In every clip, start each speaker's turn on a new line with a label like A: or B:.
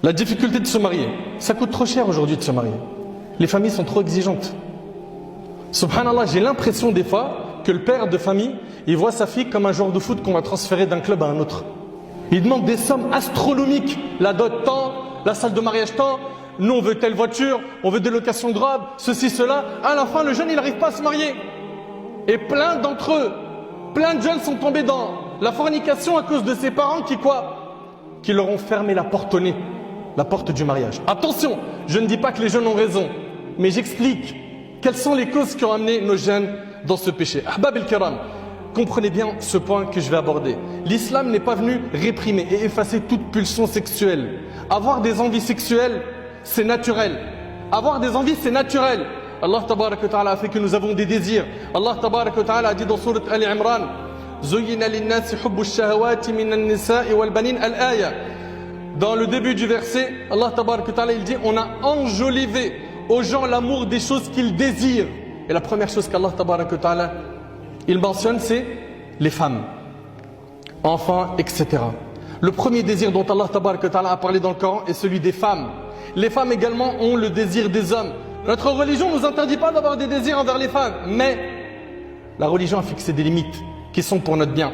A: La difficulté de se marier. Ça coûte trop cher aujourd'hui de se marier. Les familles sont trop exigeantes. Subhanallah, j'ai l'impression des fois que le père de famille, il voit sa fille comme un joueur de foot qu'on va transférer d'un club à un autre. Il demande des sommes astronomiques. La dot tant, la salle de mariage tant, nous on veut telle voiture, on veut des locations de robes, ceci, cela. À la fin, le jeune, il n'arrive pas à se marier. Et plein d'entre eux, plein de jeunes sont tombés dans la fornication à cause de ses parents qui leur ont fermé la porte au nez, la porte du mariage. Attention, je ne dis pas que les jeunes ont raison, mais j'explique quelles sont les causes qui ont amené nos jeunes dans ce péché. Ahbab el-Kiram, comprenez bien ce point que je vais aborder. L'islam n'est pas venu réprimer et effacer toute pulsion sexuelle. Avoir des envies sexuelles, c'est naturel. Avoir des envies, c'est naturel. Allah tabarak wa ta'ala a fait que nous avons des désirs. Allah tabarak wa ta'ala a dit dans sourate Ali Imran, Zuyyina linnasi hubbu ash-shahawati minan nisa'i wal banin al-aya. Dans le début du verset, Allah tabarak wa ta'ala il dit, on a enjolivé aux gens l'amour des choses qu'ils désirent. Et la première chose qu'Allah tabarak wa ta'ala il mentionne, c'est les femmes, enfants, etc. Le premier désir dont Allah tabarak wa ta'ala a parlé dans le Coran est celui des femmes. Les femmes également ont le désir des hommes. Notre religion ne nous interdit pas d'avoir des désirs envers les femmes, mais la religion a fixé des limites qui sont pour notre bien.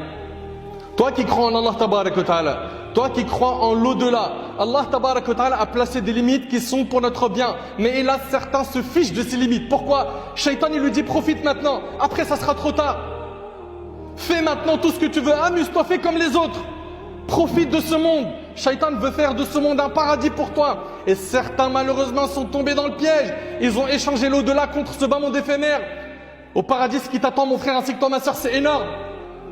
A: Toi qui crois en Allah tabarak wa ta'ala, toi qui crois en l'au-delà, Allah tabarak wa ta'ala a placé des limites qui sont pour notre bien. Mais hélas, certains se fichent de ces limites. Pourquoi? Shaitan il lui dit profite maintenant, après ça sera trop tard. Fais maintenant tout ce que tu veux, amuse-toi, fais comme les autres. Profite de ce monde. Shaitan veut faire de ce monde un paradis pour toi. Et certains malheureusement sont tombés dans le piège. Ils ont échangé l'au-delà contre ce bas monde éphémère. Au paradis, ce qui t'attend mon frère ainsi que toi ma soeur, c'est énorme.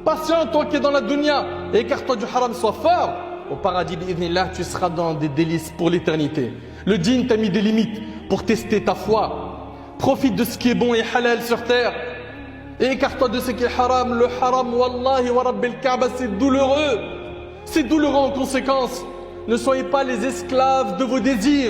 A: Patiente, toi qui es dans la dunya, et écarte-toi du haram, sois fort. Au paradis, bi'idhnillah, tu seras dans des délices pour l'éternité. Le dîn t'a mis des limites pour tester ta foi. Profite de ce qui est bon et halal sur terre. Et écarte-toi de ce qui est haram. Le haram, wallahi wa rabbil Kaaba, c'est douloureux. C'est douloureux en conséquence. Ne soyez pas les esclaves de vos désirs.